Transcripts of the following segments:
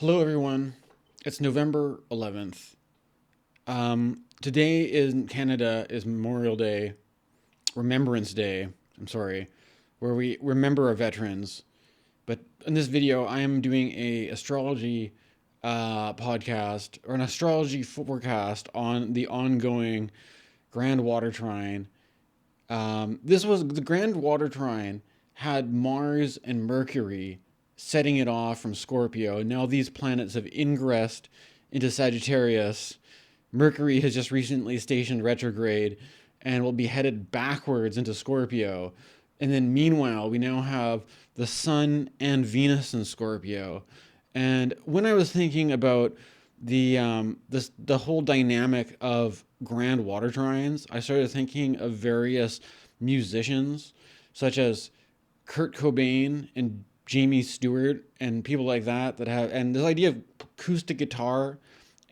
Hello, everyone. It's November 11th. Today in Canada is Memorial Day, Remembrance Day. I'm sorry, where we remember our veterans. But in this video, I am doing a astrology podcast or an astrology forecast on the ongoing Grand Water Trine. This was the Grand Water Trine had Mars and Mercury setting it off from Scorpio. Now these planets have ingressed into Sagittarius. Mercury has just recently stationed retrograde and will be headed backwards into Scorpio. And then meanwhile, we now have the Sun and Venus in Scorpio. And when I was thinking about the whole dynamic of grand water trines, I started thinking of various musicians such as Kurt Cobain and Jamie Stewart and people like that have, and this idea of acoustic guitar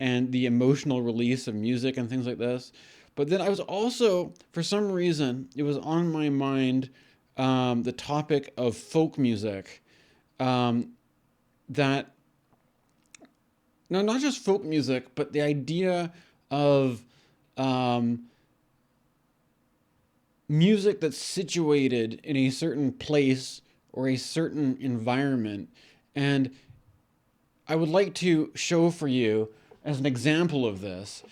and the emotional release of music and things like this. But then I was also, for some reason, it was on my mind, the topic of folk music. That, no, not just folk music, but the idea of music that's situated in a certain place or a certain environment. And I would like to show for you, as an example of this,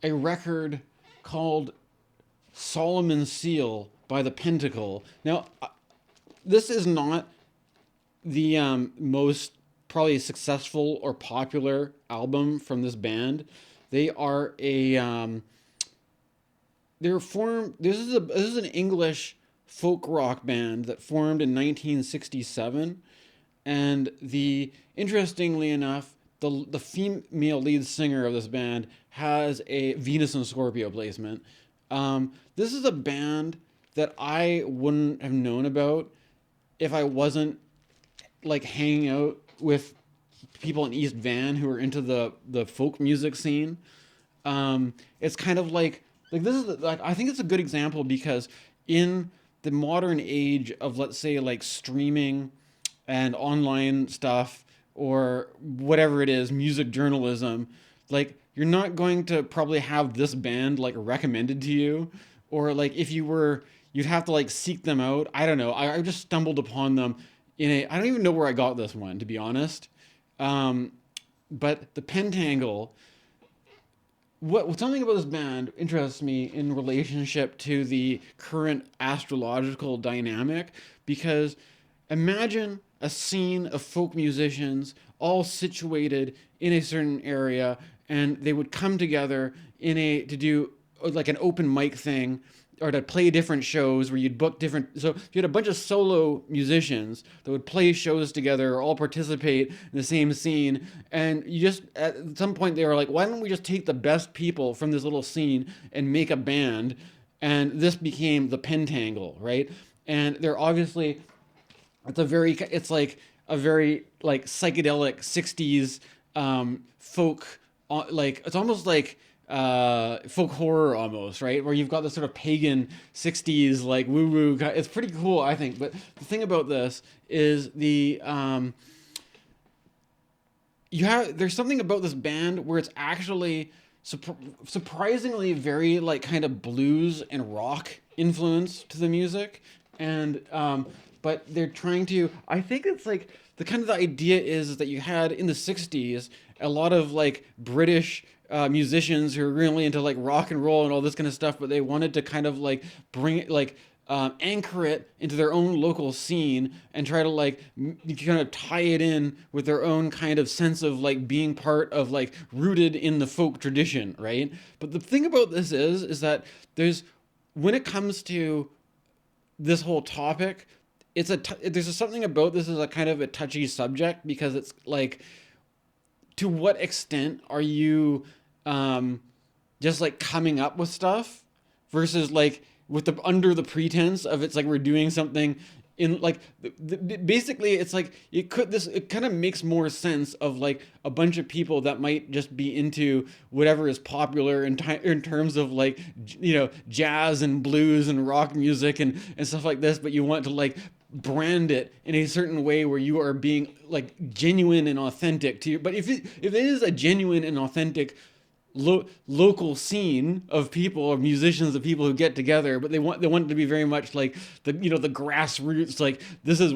a record called Solomon's Seal by the Pentangle. Now, this is not the most probably successful or popular album from this band. They are they're formed. This is an English folk rock band that formed in 1967, and interestingly enough, the female lead singer of this band has a Venus and Scorpio placement. This is a band that I wouldn't have known about if I wasn't like hanging out with people in East Van who are into the folk music scene. It's kind of like this is like, I think it's a good example because in the modern age of, let's say, like streaming and online stuff or whatever it is, music journalism, like you're not going to probably have this band like recommended to you, or like if you were, you'd have to like seek them out. I don't know. I just stumbled upon them I don't even know where I got this one, to be honest. But the Pentangle, something about this band interests me in relationship to the current astrological dynamic, because imagine a scene of folk musicians all situated in a certain area, and they would come together to do like an open mic thing, or to play different shows where you'd book different. So you had a bunch of solo musicians that would play shows together, or all participate in the same scene. And you just, at some point, they were like, why don't we just take the best people from this little scene and make a band? And this became the Pentangle, right? And they're obviously, it's like a very like psychedelic 60s folk, like it's almost like folk horror almost, right? Where you've got this sort of pagan 60s like woo woo. It's pretty cool, I think. But the thing about this is there's something about this band where it's actually surprisingly very like kind of blues and rock influence to the music, and but they're trying to. I think it's like the idea is that you had in the 60s a lot of like British musicians who are really into like rock and roll and all this kind of stuff, but they wanted to kind of like bring it like anchor it into their own local scene and try to like kind of tie it in with their own kind of sense of like being part of like rooted in the folk tradition, right? But the thing about this is that when it comes to this whole topic, there's something about this is a kind of a touchy subject, because it's like, to what extent are you just like coming up with stuff versus like with under the pretense of it's like we're doing something in like basically it's like it kind of makes more sense of like a bunch of people that might just be into whatever is popular in terms of like jazz and blues and rock music and stuff like this, but you want to like brand it in a certain way where you are being like genuine and authentic to you. But if it is a genuine and authentic local scene of people, of musicians, of people who get together, but they want it to be very much like the grassroots, like this is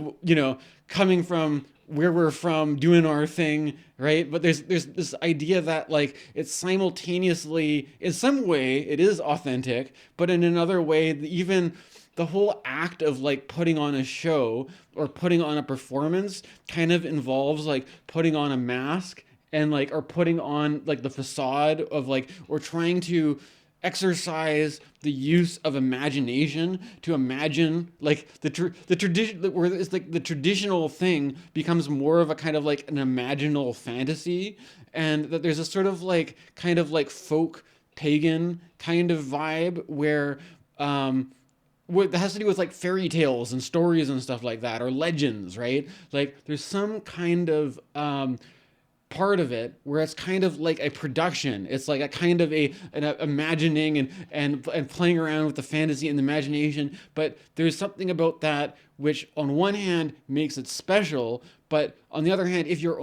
coming from where we're from, doing our thing, right? But there's this idea that like it's simultaneously, in some way it is authentic, but in another way, even the whole act of like putting on a show or putting on a performance kind of involves like putting on a mask and like, or putting on like the facade of like, or trying to exercise the use of imagination to imagine like the tradition, where it's like the traditional thing becomes more of a kind of like an imaginal fantasy, and that there's a sort of like kind of like folk pagan kind of vibe where what that has to do with like fairy tales and stories and stuff like that, or legends, right? Like there's some kind of part of it where it's kind of like a production. It's like a kind of an imagining and playing around with the fantasy and the imagination. But there's something about that which, on one hand, makes it special, but on the other hand, if you're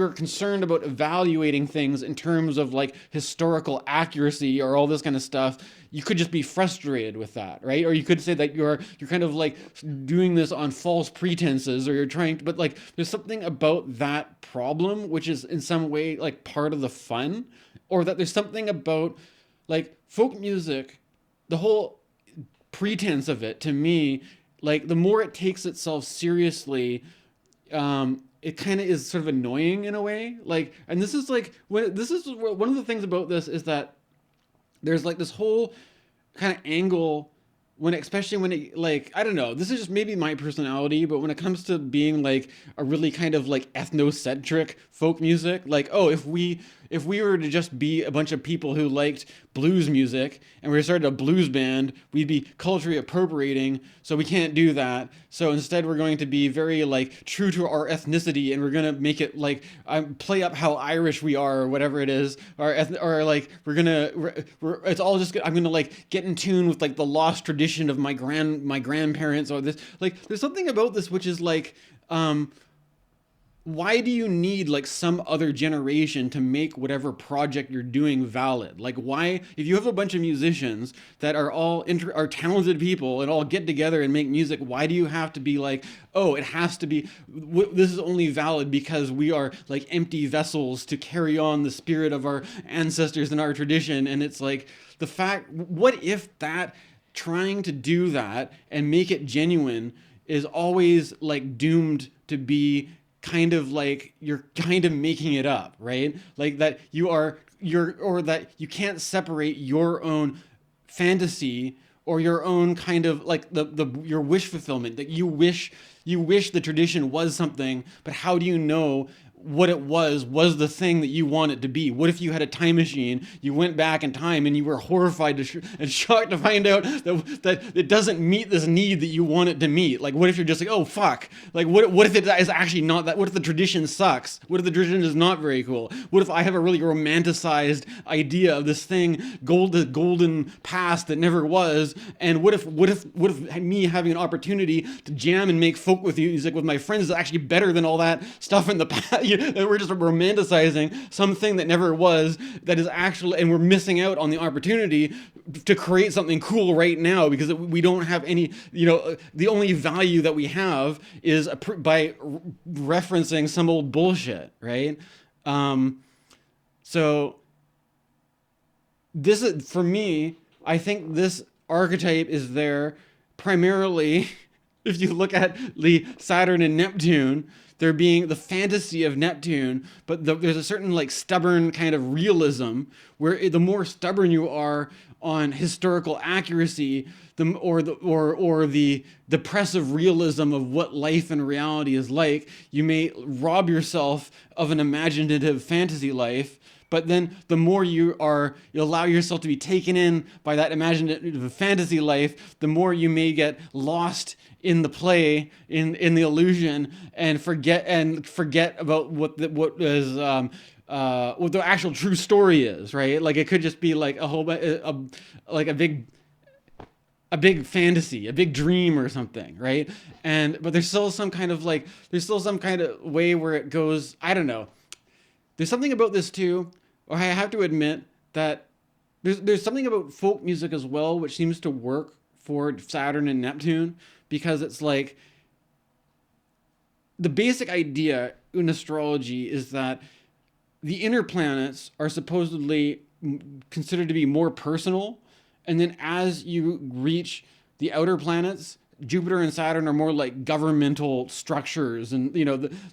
concerned about evaluating things in terms of like historical accuracy or all this kind of stuff, you could just be frustrated with that, right? Or you could say that you're kind of like doing this on false pretenses, or you're trying to, but like there's something about that problem which is in some way like part of the fun, or that there's something about like folk music, the whole pretense of it, to me, like the more it takes itself seriously, it kind of is sort of annoying in a way. Like, and this is like, this is one of the things about this is that there's like this whole kind of angle when, especially when it, like, I don't know, this is just maybe my personality, but when it comes to being like a really kind of like ethnocentric folk music, like, oh, if we were to just be a bunch of people who liked blues music and we started a blues band, we'd be culturally appropriating, so we can't do that. So instead we're going to be very like true to our ethnicity, and we're going to make it like play up how Irish we are, or whatever it is, or like it's all just, I'm going to like get in tune with like the lost tradition of my grandparents, or this, like there's something about this which is like, why do you need like some other generation to make whatever project you're doing valid? Like, why, if you have a bunch of musicians that are all are talented people and all get together and make music, why do you have to be like, oh, it has to be, this is only valid because we are like empty vessels to carry on the spirit of our ancestors and our tradition? And it's like, the fact, what if that, trying to do that and make it genuine is always like doomed to be kind of like you're kind of making it up, right? Like that or that you can't separate your own fantasy or your own kind of like your wish fulfillment, that you wish the tradition was something, but how do you know what it was the thing that you want it to be? What if you had a time machine, you went back in time, and you were horrified and shocked to find out that it doesn't meet this need that you want it to meet? Like, what if you're just like, oh fuck, like what if it is actually not that? What if the tradition sucks? What if the tradition is not very cool? What if I have a really romanticized idea of this thing, golden past that never was? And what if me having an opportunity to jam and make folk with music with my friends is actually better than all that stuff in the past? We're just romanticizing something that never was, that is actually, and we're missing out on the opportunity to create something cool right now because we don't have any, the only value that we have is by referencing some old bullshit, right? So this is, for me, I think this archetype is there primarily, if you look at the Saturn and Neptune, there being the fantasy of Neptune, but there's a certain like stubborn kind of realism where the more stubborn you are on historical accuracy, the depressive realism of what life and reality is like, you may rob yourself of an imaginative fantasy life. But then the more you allow yourself to be taken in by that imaginative fantasy life, the more you may get lost in the play, in the illusion, and forget about what the actual true story is, right? Like it could just be like a whole like a big a big fantasy, a big dream or something, right? But there's still some kind of like there's still some kind of way where it goes. I don't know. There's something about this too, or I have to admit that there's something about folk music as well, which seems to work for Saturn and Neptune because it's like the basic idea in astrology is that the inner planets are supposedly considered to be more personal, and then as you reach the outer planets, Jupiter and Saturn are more like governmental structures, and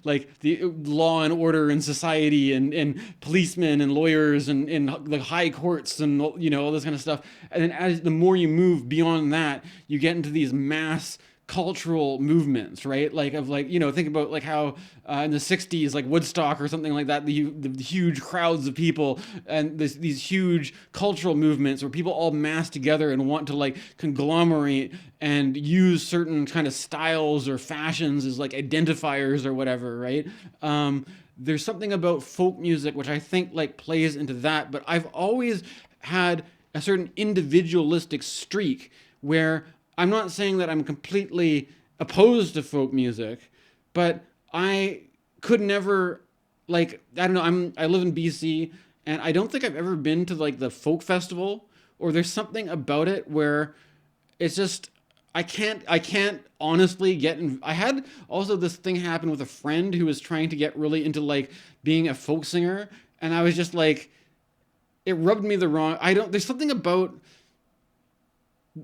like the law and order in society, and policemen and lawyers, and the high courts, and all this kind of stuff. And then as the more you move beyond that, you get into these mass cultural movements, right? Like of like think about like how in the 60s, like Woodstock or something like that, the huge crowds of people and these huge cultural movements where people all mass together and want to like conglomerate and use certain kind of styles or fashions as like identifiers or whatever, right? There's something about folk music which I think like plays into that, but I've always had a certain individualistic streak where I'm not saying that I'm completely opposed to folk music, but I could never, like, I don't know, I live in BC, and I don't think I've ever been to like the folk festival, or there's something about it where it's just I can't honestly get in. I had also this thing happen with a friend who was trying to get really into like being a folk singer, and I was just like, it rubbed me the wrong. There's something about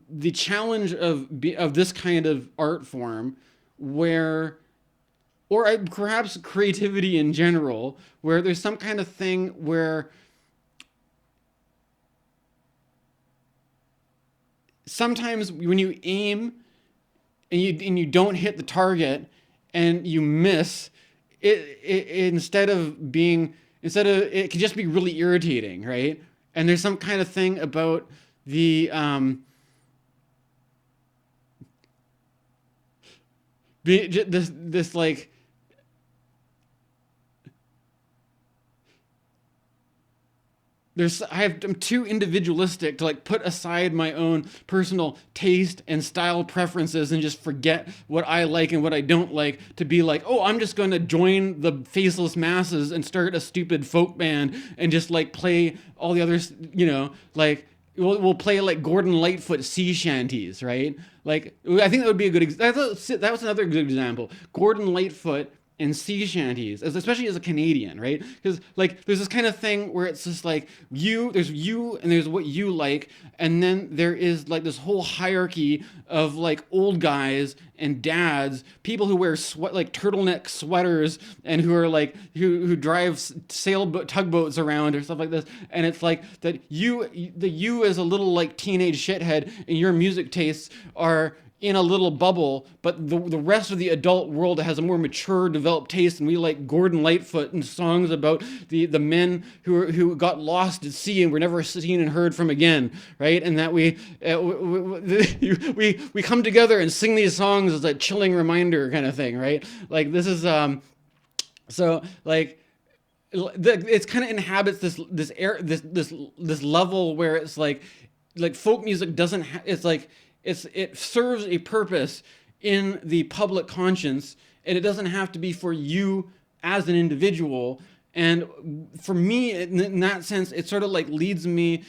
the challenge of this kind of art form where, perhaps creativity in general, where there's some kind of thing where sometimes when you aim and you don't hit the target and you miss it, instead of it can just be really irritating, right? And there's some kind of thing about the this like I'm too individualistic to like put aside my own personal taste and style preferences and just forget what I like and what I don't like to be like, oh, I'm just going to join the faceless masses and start a stupid folk band and just like play all the others, like we'll play like Gordon Lightfoot sea shanties, right? Like I think that would be a good that was another good example. Gordon Lightfoot and sea shanties, especially as a Canadian, right? Because like there's this kind of thing where it's just like there's you and there's what you like, and then there is like this whole hierarchy of like old guys and dads, people who wear like turtleneck sweaters and who are like who drive tugboats around or stuff like this, and it's like that you as a little like teenage shithead and your music tastes are in a little bubble, but the rest of the adult world has a more mature, developed taste, and we like Gordon Lightfoot and songs about the men who got lost at sea and were never seen and heard from again, right? And that we come together and sing these songs as a chilling reminder, kind of thing, right? Like this is so like. It's kind of inhabits this level where it's like folk music doesn't it's like it serves a purpose in the public conscience, and it doesn't have to be for you as an individual. And for me, in that sense, it sort of like leads me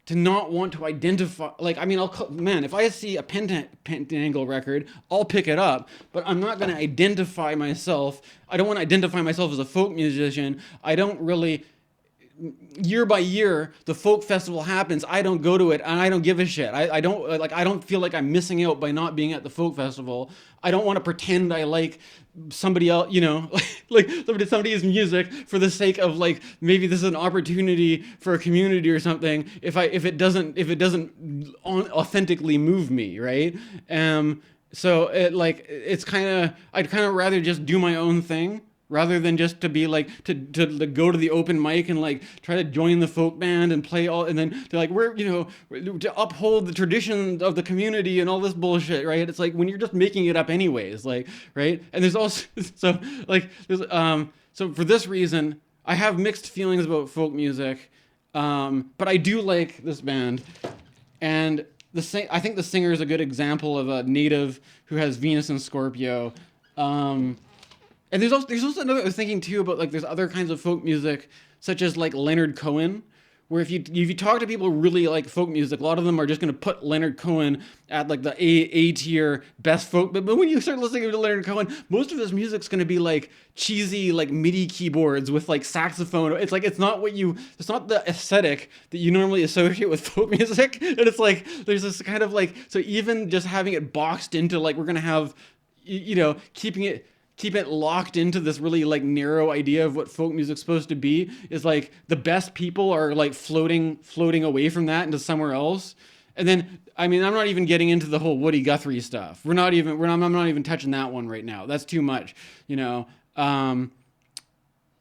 to not want to identify. Like, I mean, if I see a Pentangle record, I'll pick it up, but I'm not going to identify myself. I don't want to identify myself as a folk musician. I don't really. Year by year, the folk festival happens. I don't go to it, and I don't give a shit. I don't feel like I'm missing out by not being at the folk festival. I don't want to pretend I like somebody else, like somebody's music for the sake of like maybe this is an opportunity for a community or something. If it doesn't authentically move me, right? So I'd kind of rather just do my own thing, rather than just to be like to go to the open mic and like try to join the folk band and play all, and then they're like we're to uphold the tradition of the community and all this bullshit, right? It's like when you're just making it up anyways, like, right? And there's also so for this reason I have mixed feelings about folk music, but I do like this band, and I think the singer is a good example of a native who has Venus in Scorpio. And there's also another, I was thinking too about like there's other kinds of folk music such as like Leonard Cohen, where if you talk to people who really like folk music, a lot of them are just going to put Leonard Cohen at like the A tier best folk. But when you start listening to Leonard Cohen, most of his music's going to be like cheesy like MIDI keyboards with like saxophone. It's like it's not the aesthetic that you normally associate with folk music. And it's like there's this kind of like, so even just having it boxed into like we're going to have, keep it locked into this really like narrow idea of what folk music's supposed to be is like the best people are like floating away from that into somewhere else. And then, I mean, I'm not even getting into the whole Woody Guthrie stuff. I'm not even touching that one right now. That's too much, you know.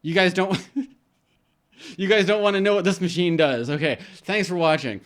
You guys don't you guys don't want to know what this machine does. Okay, thanks for watching.